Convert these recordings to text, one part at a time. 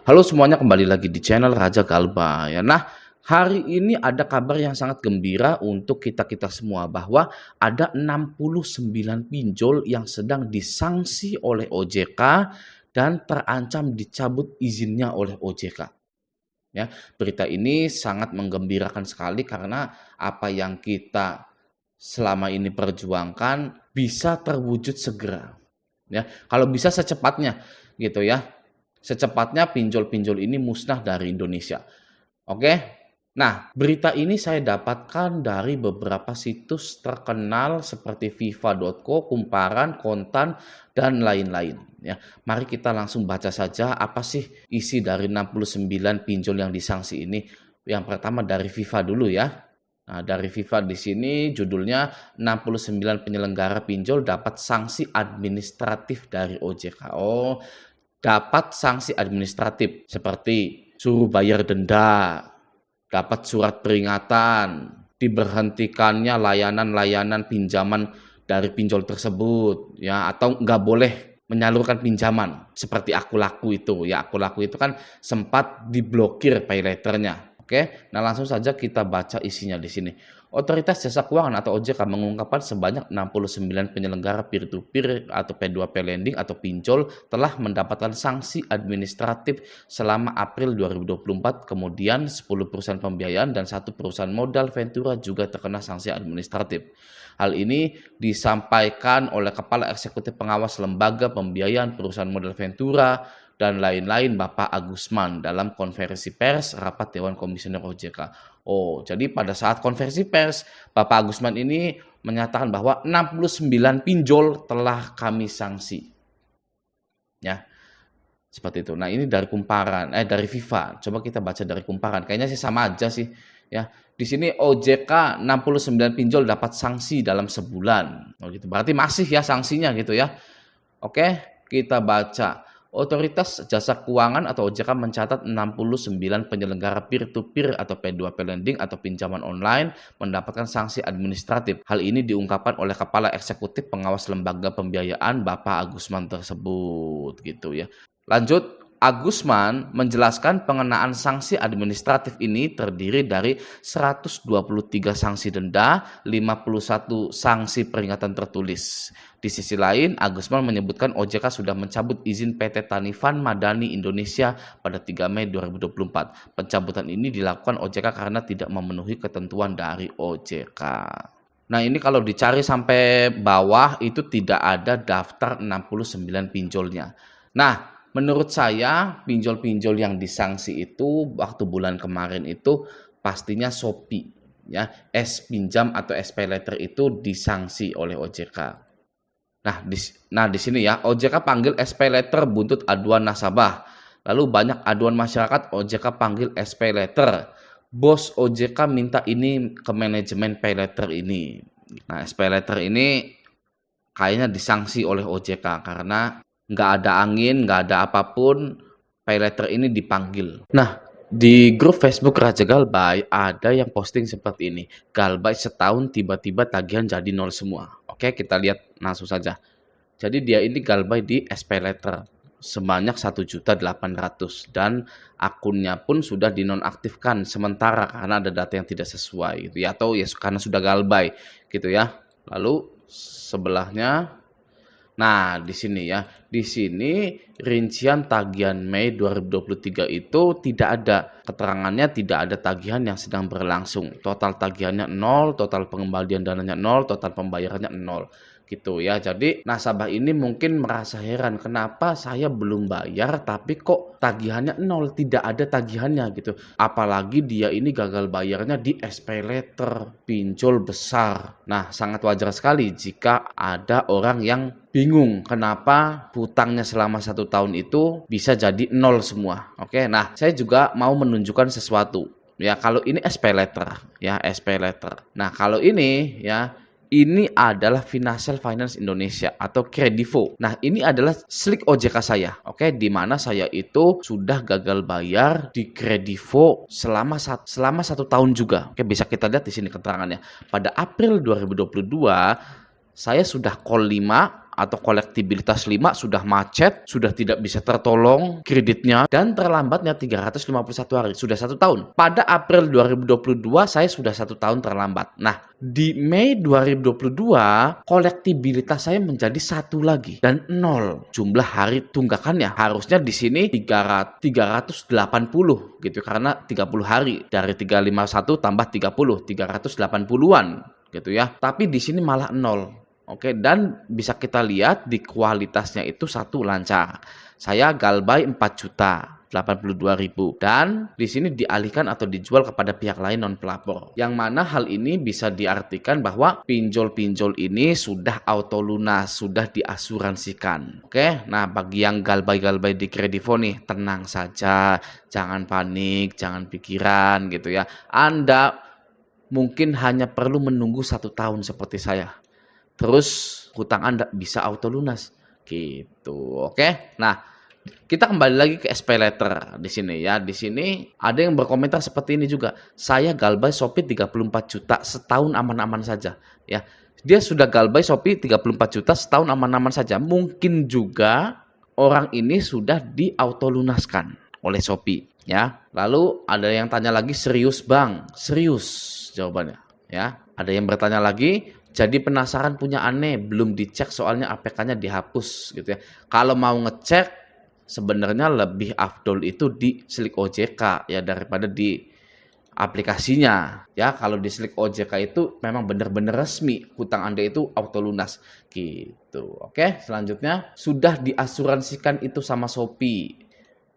Halo semuanya, kembali lagi di channel Raja Galba ya. Nah, hari ini ada kabar yang sangat gembira untuk kita-kita semua bahwa ada 69 pinjol yang sedang disanksi oleh OJK dan terancam dicabut izinnya oleh OJK. Ya, berita ini sangat menggembirakan sekali karena apa yang kita selama ini perjuangkan bisa terwujud segera. Ya, kalau bisa secepatnya gitu ya. Secepatnya pinjol-pinjol ini musnah dari Indonesia. Oke? Nah, berita ini saya dapatkan dari beberapa situs terkenal seperti FIFA.co, Kumparan, Kontan, dan lain-lain. Ya, mari kita langsung baca saja apa sih isi dari 69 pinjol yang disanksi ini. Yang pertama dari FIFA dulu ya. Nah, dari FIFA di sini judulnya 69 penyelenggara pinjol dapat sanksi administratif dari OJK. Oh, dapat sanksi administratif seperti suruh bayar denda, dapat surat peringatan, diberhentikannya layanan-layanan pinjaman dari pinjol tersebut, ya, atau nggak boleh menyalurkan pinjaman seperti Aku Laku itu, ya. Aku Laku itu kan sempat diblokir pay letternya. Oke, nah langsung saja kita baca isinya di sini. Otoritas Jasa Keuangan atau OJK mengungkapkan sebanyak 69 penyelenggara peer-to-peer atau P2P lending atau pinjol telah mendapatkan sanksi administratif selama April 2024. Kemudian 10 perusahaan pembiayaan dan 1 perusahaan modal Ventura juga terkena sanksi administratif. Hal ini disampaikan oleh Kepala Eksekutif Pengawas Lembaga Pembiayaan Perusahaan Modal Ventura dan lain-lain Bapak Agusman dalam konferensi pers rapat Dewan Komisioner OJK. Oh, jadi pada saat konferensi pers, Bapak Agusman ini menyatakan bahwa 69 pinjol telah kami sanksi. Ya, seperti itu. Nah, ini dari Kumparan, dari FIFA. Coba kita baca dari Kumparan. Kayaknya sih sama aja sih. Ya, di sini OJK 69 pinjol dapat sanksi dalam sebulan. Oh, gitu. Berarti masih ya sanksinya gitu ya. Oke, kita baca. Otoritas Jasa Keuangan atau OJK mencatat 69 penyelenggara peer-to-peer atau P2P lending atau pinjaman online mendapatkan sanksi administratif. Hal ini diungkapkan oleh Kepala Eksekutif Pengawas Lembaga Pembiayaan Bapak Agusman tersebut gitu ya. Lanjut, Agusman menjelaskan pengenaan sanksi administratif ini terdiri dari 123 sanksi denda, 51 sanksi peringatan tertulis. Di sisi lain, Agusman menyebutkan OJK sudah mencabut izin PT Tanifan Madani Indonesia pada 3 Mei 2024. Pencabutan ini dilakukan OJK karena tidak memenuhi ketentuan dari OJK. Nah, ini kalau dicari sampai bawah itu tidak ada daftar 69 pinjolnya. Nah, menurut saya pinjol-pinjol yang disanksi itu waktu bulan kemarin itu pastinya Shopee ya, pinjam atau pay letter itu disanksi oleh OJK. Nah, di sini ya, OJK panggil pay letter buntut aduan nasabah. Lalu banyak aduan masyarakat, OJK panggil pay letter. Bos OJK minta ini ke manajemen pay letter ini. Nah, pay letter ini kayaknya disanksi oleh OJK karena nggak ada angin, nggak ada apapun, pay letter ini dipanggil. Nah, di grup Facebook Raja Galbay ada yang posting seperti ini. Galbay setahun tiba-tiba tagihan jadi nol semua. Oke, kita lihat langsung saja. Jadi dia ini Galbay di pay letter sebanyak 1.800.000 dan akunnya pun sudah dinonaktifkan sementara karena ada data yang tidak sesuai gitu ya, atau ya karena sudah Galbay gitu ya. Lalu sebelahnya, nah, di sini ya. Di sini rincian tagihan Mei 2023 itu tidak ada keterangannya, tidak ada tagihan yang sedang berlangsung. Total tagihannya 0, total pengembalian dananya 0, total pembayarannya 0. Gitu ya. Jadi nasabah ini mungkin merasa heran, kenapa saya belum bayar tapi kok tagihannya 0, tidak ada tagihannya gitu. Apalagi dia ini gagal bayarnya di pay letter, pinjol besar. Nah, sangat wajar sekali jika ada orang yang bingung kenapa hutangnya selama 1 tahun itu bisa jadi 0 semua. Oke, nah saya juga mau menunjukkan sesuatu. Ya, kalau ini pay letter, ya pay letter. Nah, kalau ini ya, ini adalah Financial Finance Indonesia atau Kredivo. Nah, ini adalah slik OJK saya, oke, di mana saya itu sudah gagal bayar di Kredivo selama 1 tahun juga. Oke, bisa kita lihat di sini keterangannya. Pada April 2022, saya sudah call 5 atau kolektibilitas 5 sudah macet, sudah tidak bisa tertolong kreditnya, dan terlambatnya 351 hari, sudah 1 tahun. Pada April 2022 saya sudah 1 tahun terlambat. Nah, di Mei 2022 kolektibilitas saya menjadi 1 lagi dan 0 jumlah hari tunggakannya. Harusnya di sini 380 gitu, karena 30 hari dari 351 tambah 30, 380-an gitu ya. Tapi di sini malah 0. Oke, dan bisa kita lihat di kualitasnya itu 1 lancar. Saya galbay 4.082.000 dan di sini dialihkan atau dijual kepada pihak lain non pelapor. Yang mana hal ini bisa diartikan bahwa pinjol-pinjol ini sudah auto lunas, sudah diasuransikan. Oke, nah bagi yang galbay-galbay di Kredivo nih, tenang saja, jangan panik, jangan pikiran gitu ya. Anda mungkin hanya perlu menunggu 1 tahun seperti saya. Terus hutang Anda bisa auto lunas gitu. Oke. Nah, kita kembali lagi ke SP Letter di sini ya. Di sini ada yang berkomentar seperti ini juga. Saya galbay Shopee 34 juta setahun aman-aman saja ya. Dia sudah galbay Shopee 34 juta setahun aman-aman saja. Mungkin juga orang ini sudah diauto lunaskan oleh Shopee ya. Lalu ada yang tanya lagi, serius Bang? Serius jawabannya ya. Ada yang bertanya lagi, jadi penasaran punya aneh, belum dicek soalnya APK-nya dihapus gitu ya. Kalau mau ngecek sebenarnya lebih afdol itu di Slik OJK ya daripada di aplikasinya ya. Kalau di Slik OJK itu memang benar-benar resmi hutang Anda itu auto lunas gitu. Oke, selanjutnya sudah diasuransikan itu sama Shopee.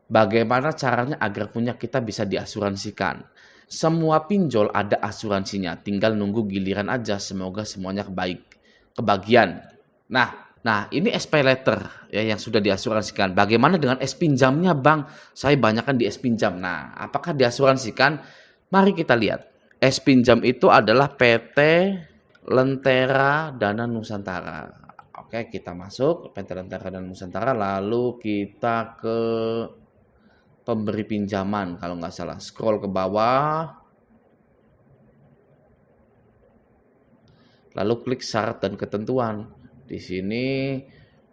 Bagaimana caranya agar punya kita bisa diasuransikan? Semua pinjol ada asuransinya, tinggal nunggu giliran aja. Semoga semuanya kebagian. Nah, ini SP Letter ya yang sudah diasuransikan. Bagaimana dengan S pinjamnya, Bang? Saya banyakkan di S pinjam. Nah, apakah diasuransikan? Mari kita lihat. S pinjam itu adalah PT Lentera Dana Nusantara. Oke, kita masuk PT Lentera Dana Nusantara, lalu kita ke pemberi pinjaman kalau nggak salah, scroll ke bawah, lalu klik syarat dan ketentuan. Di sini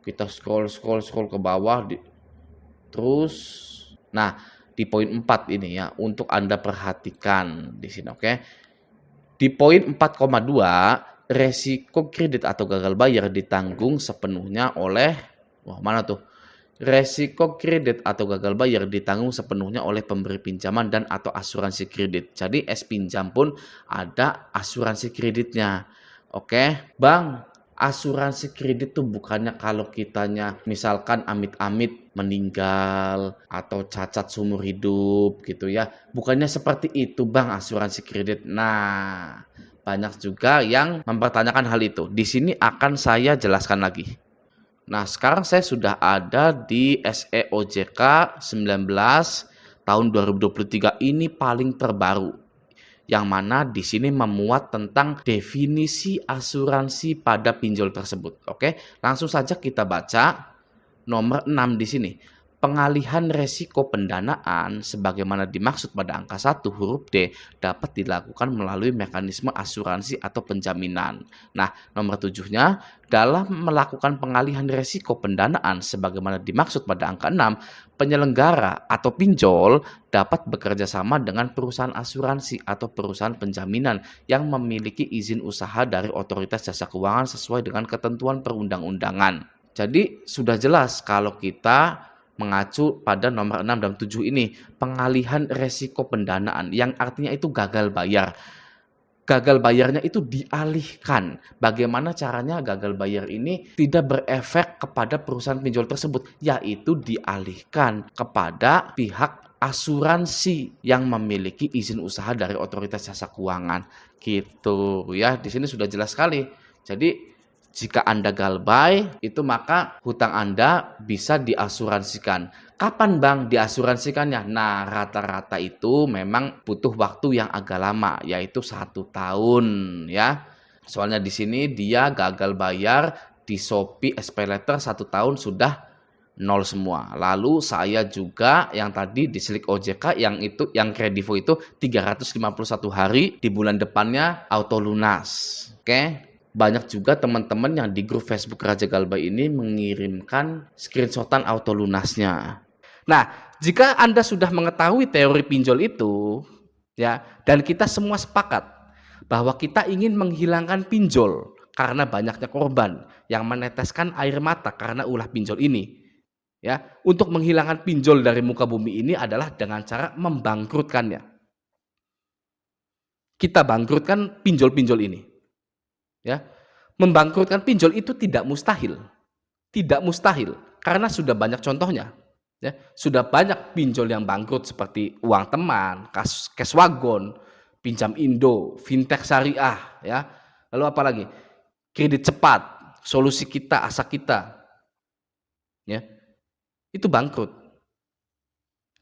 kita scroll ke bawah, terus, nah di poin 4 ini ya untuk Anda perhatikan di sini, oke? Di poin 4,2 resiko kredit atau gagal bayar ditanggung sepenuhnya oleh, mana tuh? Resiko kredit atau gagal bayar ditanggung sepenuhnya oleh pemberi pinjaman dan atau asuransi kredit. Jadi S pinjam pun ada asuransi kreditnya. Oke, Bang, asuransi kredit tuh bukannya kalau kitanya misalkan amit-amit meninggal atau cacat seumur hidup gitu ya. Bukannya seperti itu, Bang, asuransi kredit. Nah, banyak juga yang mempertanyakan hal itu. Di sini akan saya jelaskan lagi. Nah, sekarang saya sudah ada di SE OJK 19 tahun 2023 ini paling terbaru. Yang mana di sini memuat tentang definisi asuransi pada pinjol tersebut. Oke, langsung saja kita baca nomor 6 di sini. Pengalihan resiko pendanaan sebagaimana dimaksud pada angka 1 huruf D dapat dilakukan melalui mekanisme asuransi atau penjaminan. Nah, nomor 7-nya, dalam melakukan pengalihan resiko pendanaan sebagaimana dimaksud pada angka 6, penyelenggara atau pinjol dapat bekerja sama dengan perusahaan asuransi atau perusahaan penjaminan yang memiliki izin usaha dari Otoritas Jasa Keuangan sesuai dengan ketentuan perundang-undangan. Jadi, sudah jelas kalau kita mengacu pada nomor 6 dan 7 ini, pengalihan resiko pendanaan yang artinya itu gagal bayar. Gagal bayarnya itu dialihkan. Bagaimana caranya gagal bayar ini tidak berefek kepada perusahaan pinjol tersebut, yaitu dialihkan kepada pihak asuransi yang memiliki izin usaha dari Otoritas Jasa Keuangan. Gitu ya, di sini sudah jelas sekali. Jadi jika Anda galbay, itu maka hutang Anda bisa diasuransikan. Kapan Bang diasuransikannya? Nah, rata-rata itu memang butuh waktu yang agak lama, yaitu 1 tahun ya. Soalnya di sini dia gagal bayar di Shopee SP Letter 1 tahun sudah 0 semua. Lalu saya juga yang tadi di Slik OJK yang Kredivo itu 351 hari, di bulan depannya auto lunas. Oke. banyak juga teman-teman yang di grup Facebook Raja Galbay ini mengirimkan screenshotan auto lunasnya. Nah, jika Anda sudah mengetahui teori pinjol itu, ya, dan kita semua sepakat bahwa kita ingin menghilangkan pinjol karena banyaknya korban yang meneteskan air mata karena ulah pinjol ini. Ya, untuk menghilangkan pinjol dari muka bumi ini adalah dengan cara membangkrutkannya. Kita bangkrutkan pinjol-pinjol ini. Ya. Membangkrutkan pinjol itu tidak mustahil. Tidak mustahil karena sudah banyak contohnya. Ya, sudah banyak pinjol yang bangkrut seperti uang teman, Cashwagon, Pinjam Indo, fintech syariah, ya. Lalu apa lagi? Kredit cepat, Solusi Kita, Asa Kita. Ya. Itu bangkrut.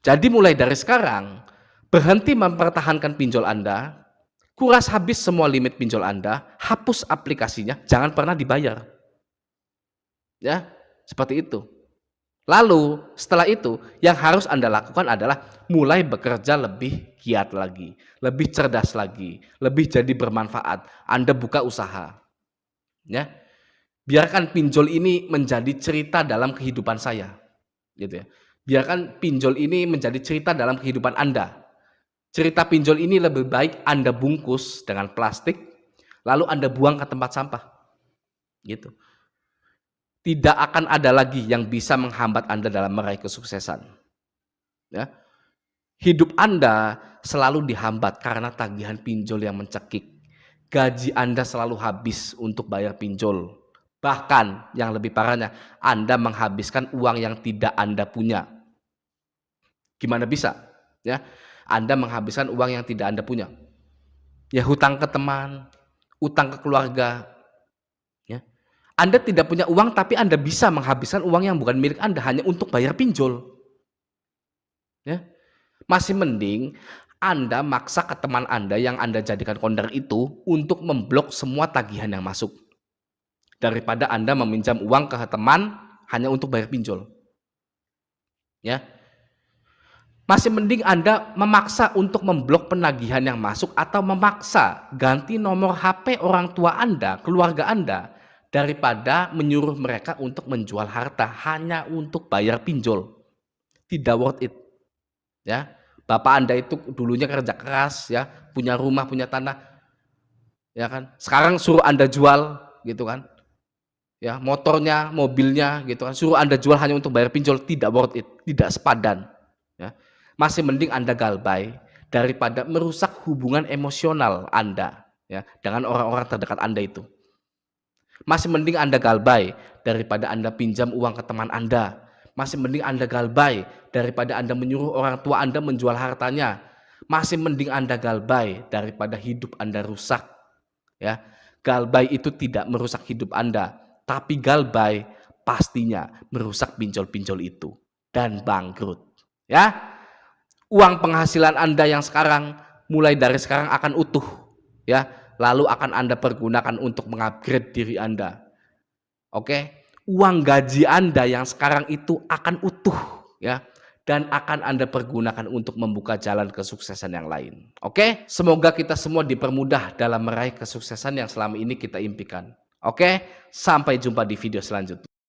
Jadi mulai dari sekarang, berhenti mempertahankan pinjol Anda, kuras habis semua limit pinjol Anda, hapus aplikasinya, jangan pernah dibayar. Ya, seperti itu. Lalu setelah itu yang harus Anda lakukan adalah mulai bekerja lebih giat lagi, lebih cerdas lagi, lebih jadi bermanfaat. Anda buka usaha. Ya. Biarkan pinjol ini menjadi cerita dalam kehidupan saya. Gitu ya. Biarkan pinjol ini menjadi cerita dalam kehidupan Anda. Cerita pinjol ini lebih baik Anda bungkus dengan plastik, lalu Anda buang ke tempat sampah. Gitu. Tidak akan ada lagi yang bisa menghambat Anda dalam meraih kesuksesan. Ya. Hidup Anda selalu dihambat karena tagihan pinjol yang mencekik. Gaji Anda selalu habis untuk bayar pinjol. Bahkan yang lebih parahnya, Anda menghabiskan uang yang tidak Anda punya. Gimana bisa? Ya, Anda menghabiskan uang yang tidak Anda punya. Ya, hutang ke teman, utang ke keluarga. Ya. Anda tidak punya uang tapi Anda bisa menghabiskan uang yang bukan milik Anda hanya untuk bayar pinjol. Ya. Masih mending Anda maksa ke teman Anda yang Anda jadikan kondar itu untuk memblok semua tagihan yang masuk. Daripada Anda meminjam uang ke teman hanya untuk bayar pinjol. Ya. Masih mending Anda memaksa untuk memblok penagihan yang masuk atau memaksa ganti nomor HP orang tua Anda, keluarga Anda, daripada menyuruh mereka untuk menjual harta hanya untuk bayar pinjol. Tidak worth it. Ya, bapak Anda itu dulunya kerja keras, ya, punya rumah, punya tanah, ya kan. Sekarang suruh Anda jual, gitu kan. Ya, motornya, mobilnya, gitu kan. Suruh Anda jual hanya untuk bayar pinjol, tidak worth it, tidak sepadan. Ya. Masih mending Anda galbay daripada merusak hubungan emosional Anda, ya, dengan orang-orang terdekat Anda itu. Masih mending Anda galbay daripada Anda pinjam uang ke teman Anda. Masih mending Anda galbay daripada Anda menyuruh orang tua Anda menjual hartanya. Masih mending Anda galbay daripada hidup Anda rusak. Ya, galbay itu tidak merusak hidup Anda, tapi galbay pastinya merusak pinjol-pinjol itu dan bangkrut. Ya, uang penghasilan Anda yang sekarang mulai dari sekarang akan utuh. Ya. Lalu akan Anda pergunakan untuk mengupgrade diri Anda. Oke, uang gaji Anda yang sekarang itu akan utuh, ya, dan akan Anda pergunakan untuk membuka jalan kesuksesan yang lain. Oke, semoga kita semua dipermudah dalam meraih kesuksesan yang selama ini kita impikan. Oke, sampai jumpa di video selanjutnya.